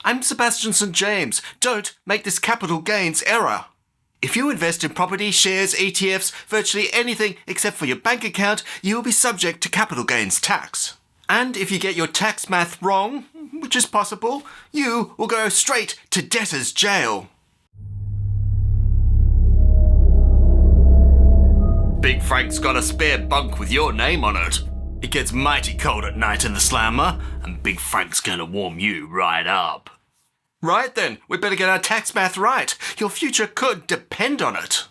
I'm Sebastian St. James. Don't make this capital gains error. If you invest in property, shares, ETFs, virtually anything except for your bank account, you will be subject to capital gains tax. And if you get your tax math wrong, which is possible, you will go straight to debtor's jail. Big Frank's got a spare bunk with your name on it. It gets mighty cold at night in the slammer, and Big Frank's gonna warm you right up. Right then, we better get our tax math right. Your future could depend on it.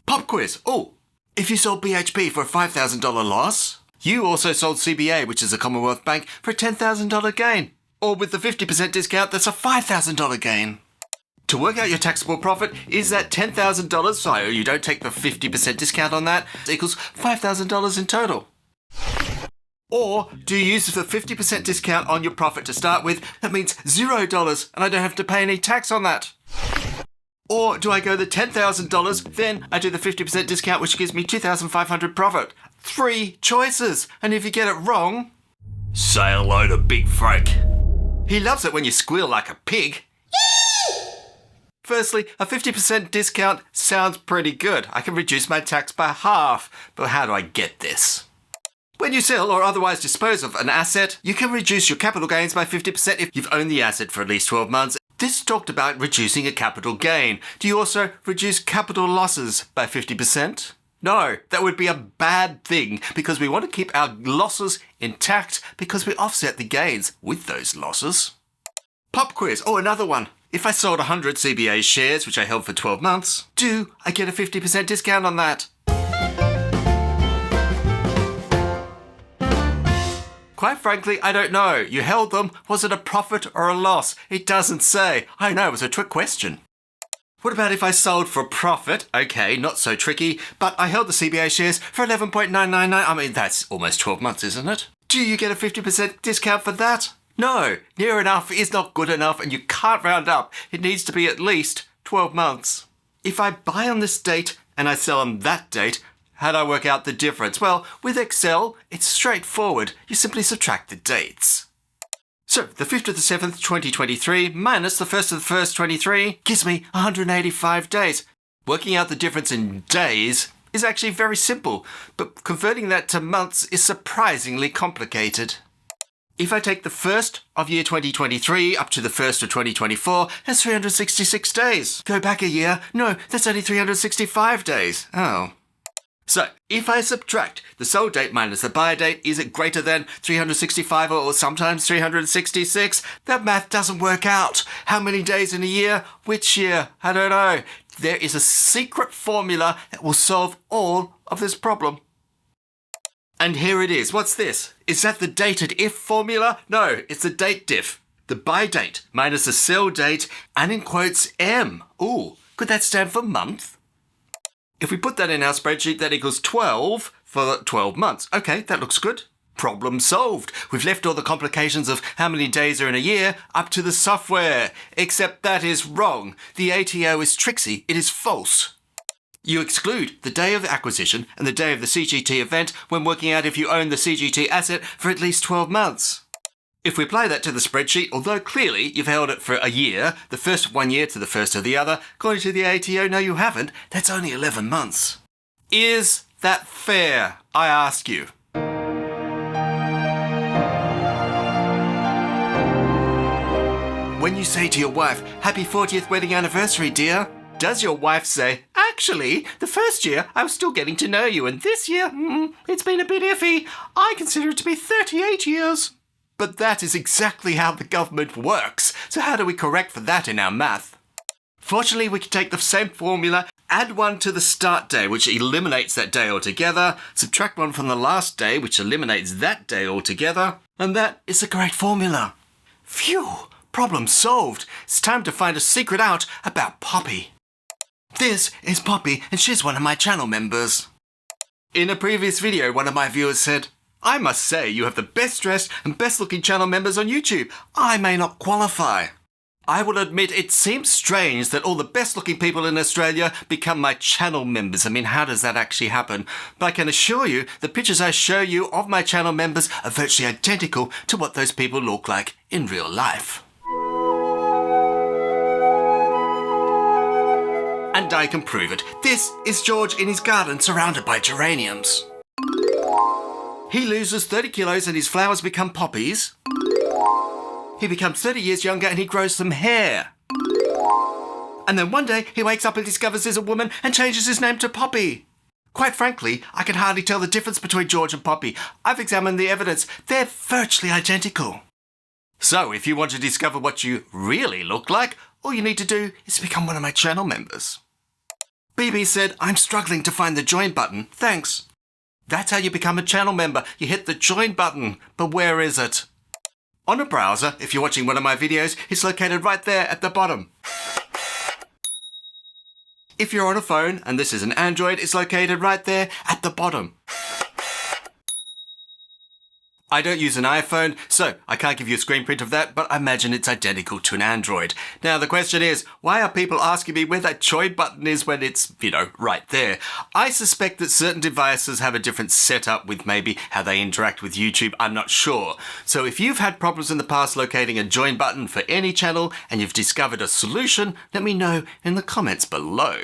Pop quiz. Oh, if you sold BHP for a $5,000 loss, you also sold CBA, which is a Commonwealth Bank, for a $10,000 gain. Or with the 50% discount, that's a $5,000 gain. To work out your taxable profit, is that $10,000, so you don't take the 50% discount on that, equals $5,000 in total. Or do you use the 50% discount on your profit to start with? That means $0 and I don't have to pay any tax on that. Or do I go the $10,000, then I do the 50% discount, which gives me $2,500 profit? 3 choices. And if you get it wrong, say hello to Big Frank. He loves it when you squeal like a pig. Firstly, a 50% discount sounds pretty good. I can reduce my tax by half. But how do I get this? When you sell or otherwise dispose of an asset, you can reduce your capital gains by 50% if you've owned the asset for at least 12 months. This talked about reducing a capital gain. Do you also reduce capital losses by 50%? No, that would be a bad thing because we want to keep our losses intact because we offset the gains with those losses. Pop quiz. Oh, another one. If I sold 100 CBA shares, which I held for 12 months, do I get a 50% discount on that? Quite frankly, I don't know. You held them. Was it a profit or a loss? It doesn't say. I know, it was a trick question. What about if I sold for a profit? Okay, not so tricky, but I held the CBA shares for 11.999. I mean, that's almost 12 months, isn't it? Do you get a 50% discount for that? No, near enough is not good enough and you can't round up. It needs to be at least 12 months. If I buy on this date and I sell on that date, how do I work out the difference? Well, with Excel, it's straightforward. You simply subtract the dates. So, the 5th of the 7th, 2023, minus the 1st of the 1st, 23, gives me 185 days. Working out the difference in days is actually very simple, but converting that to months is surprisingly complicated. If I take the 1st of year 2023 up to the 1st of 2024, that's 366 days. Go back a year? No, that's only 365 days. Oh. So, if I subtract the sold date minus the buy date, is it greater than 365 or sometimes 366? That math doesn't work out. How many days in a year? Which year? I don't know. There is a secret formula that will solve all of this problem. And here it is. What's this? Is that the dated if formula? No, it's the date diff. The buy date minus the sell date and in quotes M. Ooh, could that stand for month? If we put that in our spreadsheet, that equals 12 for 12 months. Okay, that looks good. Problem solved. We've left all the complications of how many days are in a year up to the software. Except that is wrong. The ATO is tricksy. It is false. You exclude the day of the acquisition and the day of the CGT event when working out if you own the CGT asset for at least 12 months. If we apply that to the spreadsheet, although clearly you've held it for a year, the first of one year to the first of the other, according to the ATO, no you haven't, that's only 11 months. Is that fair, I ask you? When you say to your wife, "Happy 40th wedding anniversary, dear," does your wife say, "Actually, the first year I was still getting to know you, and this year, it's been a bit iffy. I consider it to be 38 years. But that is exactly how the government works. So how do we correct for that in our math? Fortunately, we can take the same formula, add one to the start day, which eliminates that day altogether, subtract one from the last day, which eliminates that day altogether, and that is a great formula. Phew, problem solved. It's time to find a secret out about Poppy. This is Poppy, and she's one of my channel members. In a previous video, one of my viewers said, "I must say you have the best dressed and best looking channel members on YouTube. I may not qualify." I will admit it seems strange that all the best looking people in Australia become my channel members. I mean, how does that actually happen? But I can assure you the pictures I show you of my channel members are virtually identical to what those people look like in real life. And I can prove it. This is George in his garden surrounded by geraniums. He loses 30 kilos and his flowers become poppies. He becomes 30 years younger and he grows some hair. And then one day he wakes up and discovers there's a woman and changes his name to Poppy. Quite frankly, I can hardly tell the difference between George and Poppy. I've examined the evidence. They're virtually identical. So if you want to discover what you really look like, all you need to do is become one of my channel members. BB said, I'm struggling to find the join button. Thanks. That's how you become a channel member. You hit the join button. But where is it? On a browser, if you're watching one of my videos, it's located right there at the bottom. If you're on a phone, and this is an Android, it's located right there at the bottom. I don't use an iPhone, so I can't give you a screen print of that, but I imagine it's identical to an Android. Now, the question is, why are people asking me where that join button is when it's, right there? I suspect that certain devices have a different setup with maybe how they interact with YouTube. I'm not sure. So if you've had problems in the past locating a join button for any channel and you've discovered a solution, let me know in the comments below.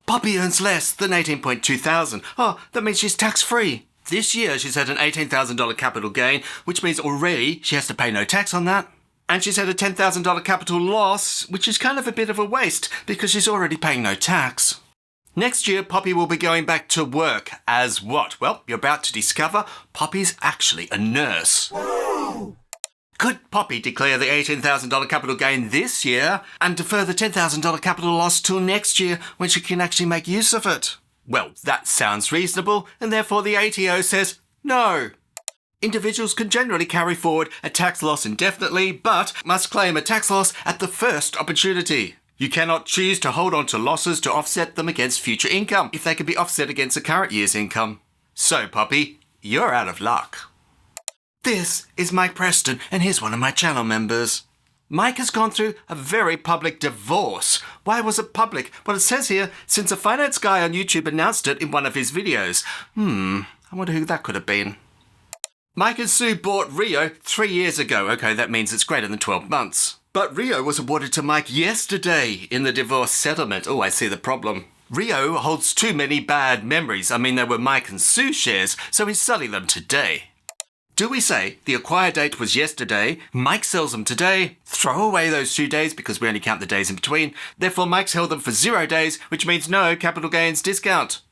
Poppy earns less than $18.2 thousand. Oh, that means she's tax-free. This year, she's had an $18,000 capital gain, which means already she has to pay no tax on that. And she's had a $10,000 capital loss, which is kind of a bit of a waste because she's already paying no tax. Next year, Poppy will be going back to work as what? Well, you're about to discover Poppy's actually a nurse. Whoa. Could Poppy declare the $18,000 capital gain this year and defer the $10,000 capital loss till next year when she can actually make use of it? Well, that sounds reasonable, and therefore the ATO says no. Individuals can generally carry forward a tax loss indefinitely, but must claim a tax loss at the first opportunity. You cannot choose to hold on to losses to offset them against future income if they can be offset against the current year's income. So, Poppy, you're out of luck. This is Mike Preston, and he's one of my channel members. Mike has gone through a very public divorce. Why was it public? Well, it says here, since a finance guy on YouTube announced it in one of his videos. I wonder who that could have been. Mike and Sue bought Rio 3 years ago. Okay, that means it's greater than 12 months. But Rio was awarded to Mike yesterday in the divorce settlement. Oh, I see the problem. Rio holds too many bad memories. I mean, they were Mike and Sue shares, so he's selling them today. Do we say the acquire date was yesterday, Mike sells them today, throw away those 2 days because we only count the days in between, therefore Mike's held them for 0 days, which means no capital gains discount?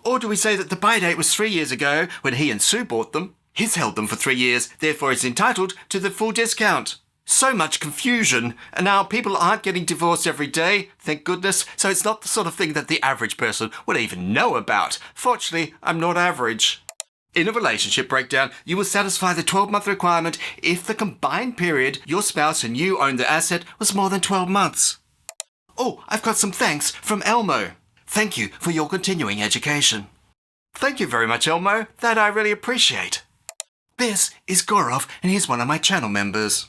Or do we say that the buy date was 3 years ago when he and Sue bought them, he's held them for 3 years, therefore is entitled to the full discount? So much confusion, and now people aren't getting divorced every day, thank goodness, so it's not the sort of thing that the average person would even know about. Fortunately, I'm not average. In a relationship breakdown, you will satisfy the 12-month requirement if the combined period your spouse and you owned the asset was more than 12 months. Oh, I've got some thanks from Elmo. Thank you for your continuing education. Thank you very much, Elmo. That I really appreciate. This is Gorov, and he's one of my channel members.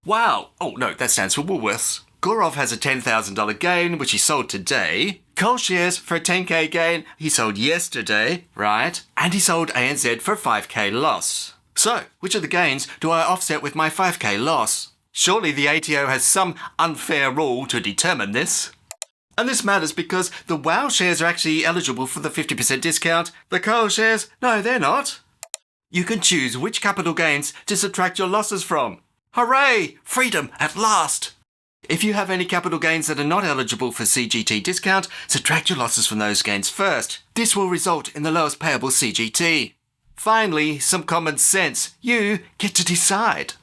Wow. Oh, no, that stands for Woolworths. Gorov has a $10,000 gain, which he sold today. Cole shares for a $10K gain he sold yesterday, right? And he sold ANZ for a $5K loss. So, which of the gains do I offset with my $5K loss? Surely the ATO has some unfair rule to determine this. And this matters because the WOW shares are actually eligible for the 50% discount. The Cole shares, no, they're not. You can choose which capital gains to subtract your losses from. Hooray! Freedom at last! If you have any capital gains that are not eligible for CGT discount, subtract your losses from those gains first. This will result in the lowest payable CGT. Finally, some common sense. You get to decide.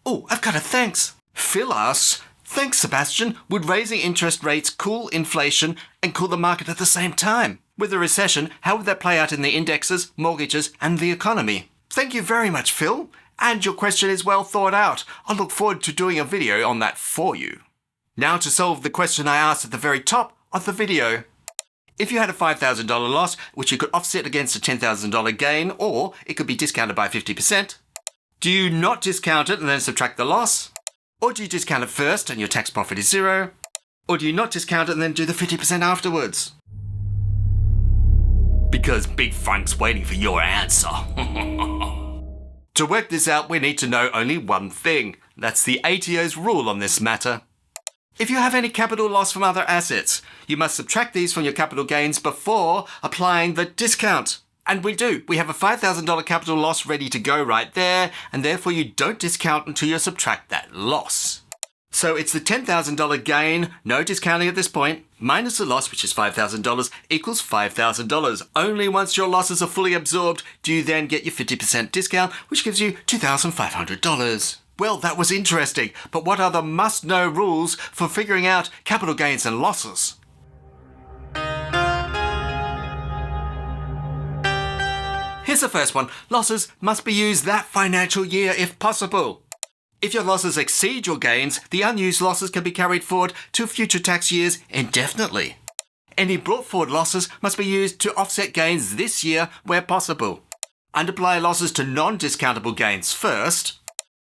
Oh, I've got a thanks. Phil asks, thanks, Sebastian. Would raising interest rates cool inflation and cool the market at the same time? With a recession, how would that play out in the indexes, mortgages, and the economy? Thank you very much, Phil. And your question is well thought out. I look forward to doing a video on that for you. Now to solve the question I asked at the very top of the video. If you had a $5,000 loss, which you could offset against a $10,000 gain, or it could be discounted by 50%, do you not discount it and then subtract the loss? Or do you discount it first and your tax profit is 0? Or do you not discount it and then do the 50% afterwards? Because Big Frank's waiting for your answer. To work this out, we need to know only one thing. That's the ATO's rule on this matter. If you have any capital loss from other assets, you must subtract these from your capital gains before applying the discount. And we do. We have a $5,000 capital loss ready to go right there, and therefore you don't discount until you subtract that loss. So it's the $10,000 gain, no discounting at this point, minus the loss, which is $5,000, equals $5,000. Only once your losses are fully absorbed do you then get your 50% discount, which gives you $2,500. Well, that was interesting, but what are the must-know rules for figuring out capital gains and losses? Here's the first one. Losses must be used that financial year if possible. If your losses exceed your gains, the unused losses can be carried forward to future tax years indefinitely. Any brought forward losses must be used to offset gains this year where possible. And apply losses to non-discountable gains first.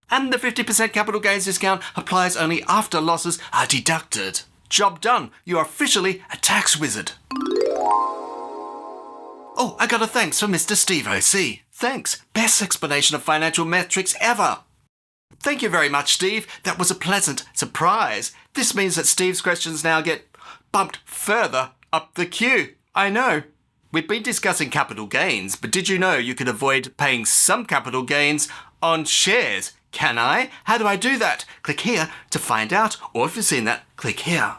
And the 50% capital gains discount applies only after losses are deducted. Job done. You're officially a tax wizard. Oh, I got a thanks from Mr. Steve O.C. Thanks. Best explanation of financial metrics ever. Thank you very much, Steve. That was a pleasant surprise. This means that Steve's questions now get bumped further up the queue. I know. We've been discussing capital gains, but did you know you could avoid paying some capital gains on shares? Can I? How do I do that? Click here to find out, or if you've seen that, click here.